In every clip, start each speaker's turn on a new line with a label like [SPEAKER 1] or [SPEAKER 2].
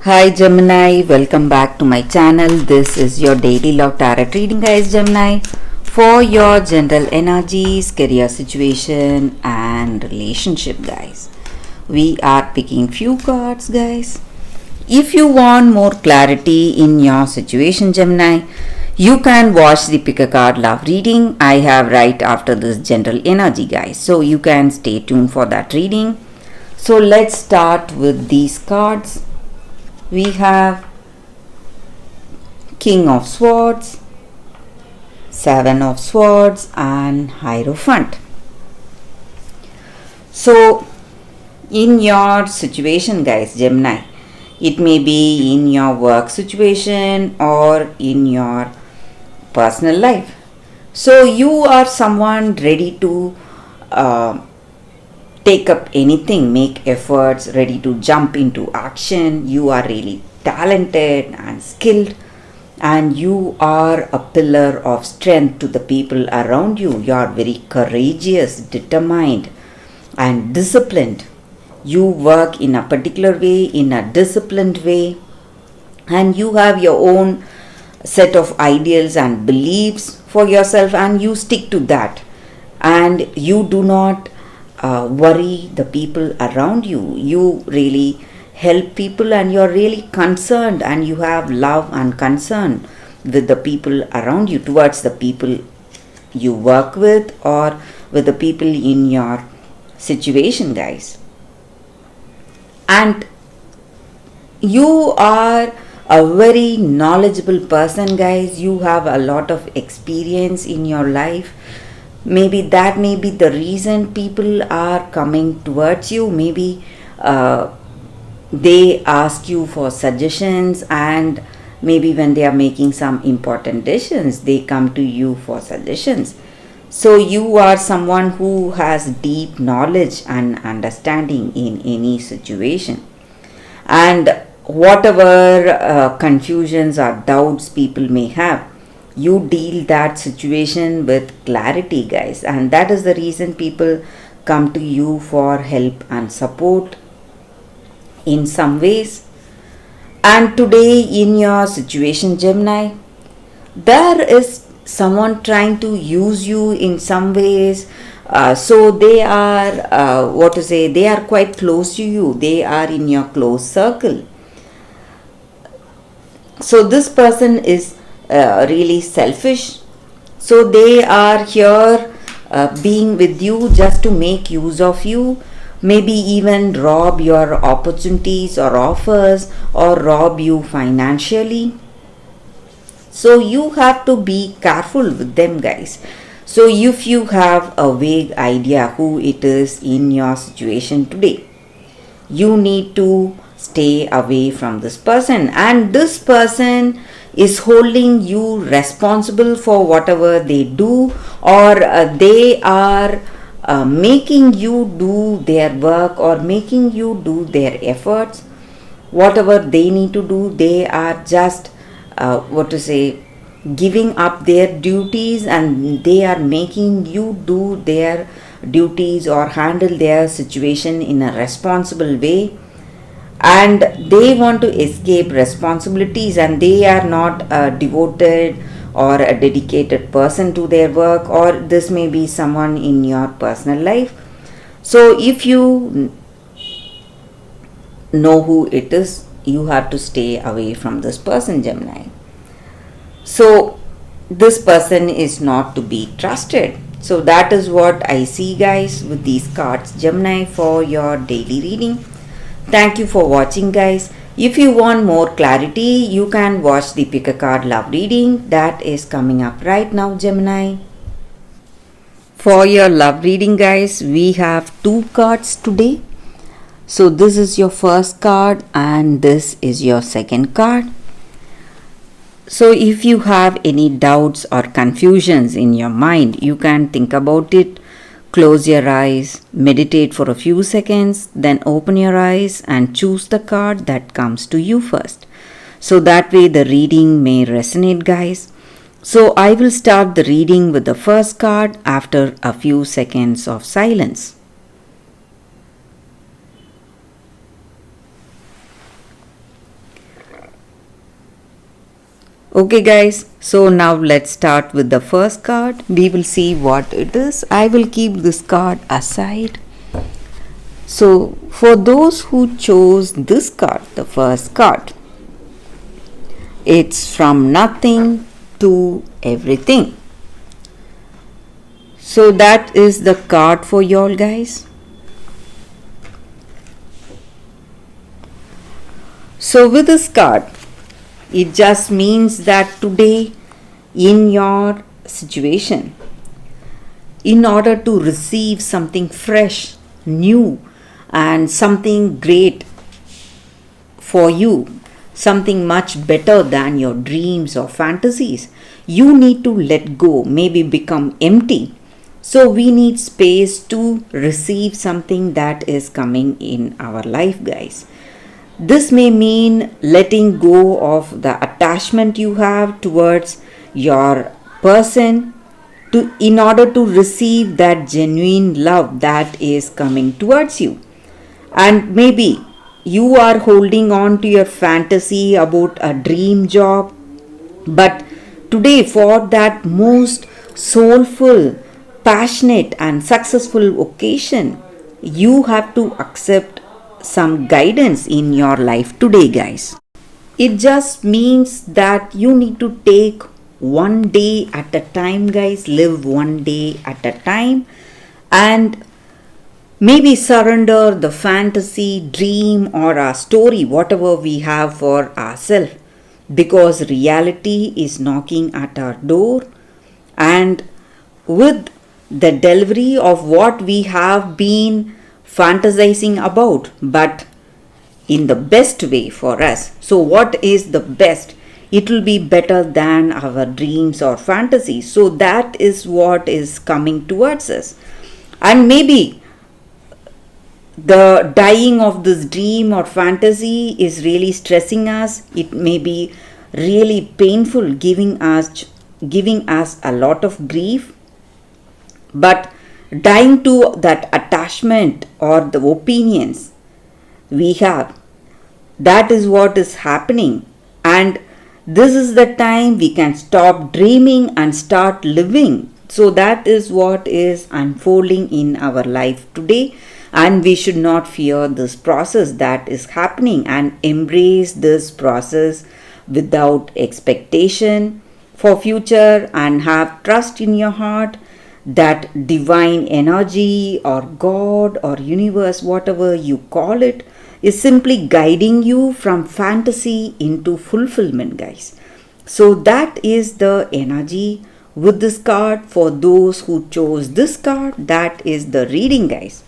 [SPEAKER 1] Hi Gemini, welcome back to my channel. This is your daily love tarot reading, guys. Gemini, for your general energies, career situation and relationship, guys. We are picking few cards, guys. If you want more clarity in your situation, Gemini, you can watch the pick a card love reading I have right after this general energy, guys. So you can stay tuned for that reading. So let's start with these cards. We have King of Swords, Seven of Swords and Hierophant. So in your situation, guys, Gemini, it may be in your work situation or in your personal life. So you are someone ready to take up anything, make efforts, ready to jump into action. You are really talented and skilled, and you are a pillar of strength to the people around you. You are very courageous, determined and disciplined. You work in a particular way, in a disciplined way, and you have your own set of ideals and beliefs for yourself, and you stick to that, and you do not worry the people around you. You really help people, and you're really concerned, and you have love and concern with the people around you, towards the people you work with or with the people in your situation, guys. And you are a very knowledgeable person, guys. You have a lot of experience in your life. Maybe that may be the reason people are coming towards you. Maybe they ask you for suggestions, and maybe when they are making some important decisions, they come to you for suggestions. So you are someone who has deep knowledge and understanding in any situation. And whatever confusions or doubts people may have, you deal that situation with clarity, guys, and that is the reason people come to you for help and support in some ways. And today in your situation, Gemini, there is someone trying to use you in some ways. So they are they are quite close to you. They are in your close circle. So this person is really selfish. So they are here being with you just to make use of you, maybe even rob your opportunities or offers, or rob you financially. So you have to be careful with them, guys. So if you have a vague idea who it is in your situation today, you need to stay away from this person, and this person is holding you responsible for whatever they do, or they are making you do their work or making you do their efforts. Whatever they need to do, they are just giving up their duties, and they are making you do their duties or handle their situation in a responsible way. And they want to escape responsibilities, and they are not a devoted or a dedicated person to their work, or this may be someone in your personal life. So if you know who it is, you have to stay away from this person, Gemini. So this person is not to be trusted. So that is what I see, guys, with these cards, Gemini, for your daily reading. Thank you for watching, guys. If you want more clarity, you can watch the pick a card love reading that is coming up right now, Gemini. For your love reading, guys, we have two cards today. So this is your first card and this is your second card. So if you have any doubts or confusions in your mind, you can think about it. Close your eyes, meditate for a few seconds, then open your eyes and choose the card that comes to you first. So that way the reading may resonate, guys. So I will start the reading with the first card after a few seconds of silence. Okay guys, so now let's start with the first card. We will see what it is. I will keep this card aside. So for those who chose this card, the first card, it's from nothing to everything. So that is the card for y'all guys. So with this card, it just means that today in your situation, in order to receive something fresh, new, and something great for you, something much better than your dreams or fantasies, you need to let go, maybe become empty. So we need space to receive something that is coming in our life, guys. This may mean letting go of the attachment you have towards your person in order to receive that genuine love that is coming towards you. And maybe you are holding on to your fantasy about a dream job, but today, for that most soulful, passionate, and successful occasion, you have to accept some guidance in your life today, guys. It just means that you need to take one day at a time, guys. Live one day at a time and maybe surrender the fantasy, dream, or a story, whatever we have for ourselves, because reality is knocking at our door, and with the delivery of what we have been fantasizing about, but in the best way for us. So, what is the best? It will be better than our dreams or fantasies. So, that is what is coming towards us. And maybe the dying of this dream or fantasy is really stressing us. It may be really painful, giving us a lot of grief. But dying to that attachment or the opinions we have, that is what is happening. And this is the time we can stop dreaming and start living. So that is what is unfolding in our life today. And we should not fear this process that is happening and embrace this process without expectation for future, and have trust in your heart that divine energy or God or universe, whatever you call it, is simply guiding you from fantasy into fulfillment, guys. So that is the energy with this card. For those who chose this card, that is the reading, guys.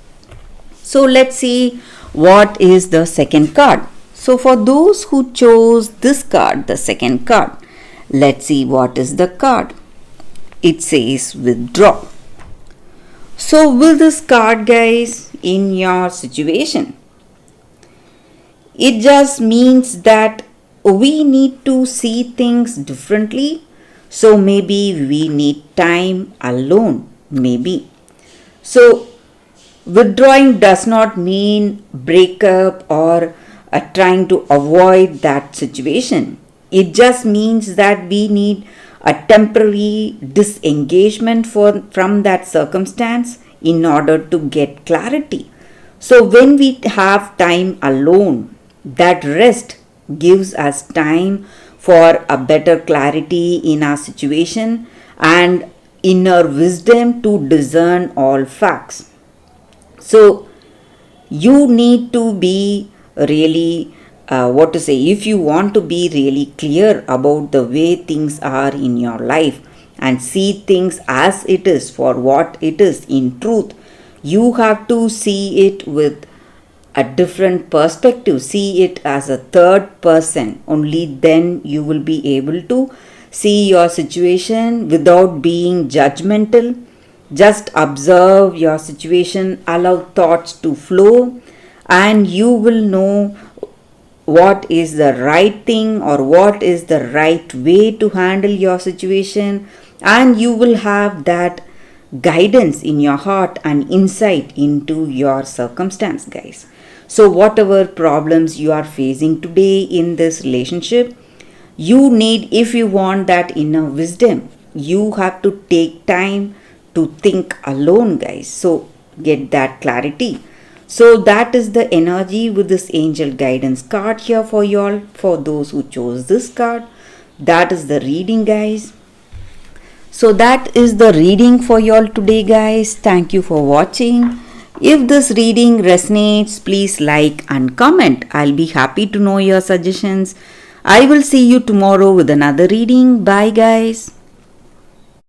[SPEAKER 1] So let's see what is the second card. So for those who chose this card, the second card, let's see what is the card. It says withdraw. So with this card, guys, in your situation, it just means that we need to see things differently. So maybe we need time alone, maybe. So withdrawing does not mean breakup or trying to avoid that situation. It just means that we need a temporary disengagement from that circumstance in order to get clarity. So when we have time alone, that rest gives us time for a better clarity in our situation and inner wisdom to discern all facts. So you need to be really if you want to be really clear about the way things are in your life and see things as it is for what it is in truth, you have to see it with a different perspective. See it as a third person. Only then you will be able to see your situation without being judgmental. Just observe your situation, allow thoughts to flow, and you will know what is the right thing or what is the right way to handle your situation, and you will have that guidance in your heart and insight into your circumstance, guys. So whatever problems you are facing today in this relationship, You need, if you want that inner wisdom, you have to take time to think alone, guys. So get that clarity. So that is the energy with this angel guidance card here for y'all, for those who chose this card. That is the reading, guys. So that is the reading for y'all today, guys. Thank you for watching. If this reading resonates, please like and comment. I'll be happy to know your suggestions. I will see you tomorrow with another reading. Bye, guys.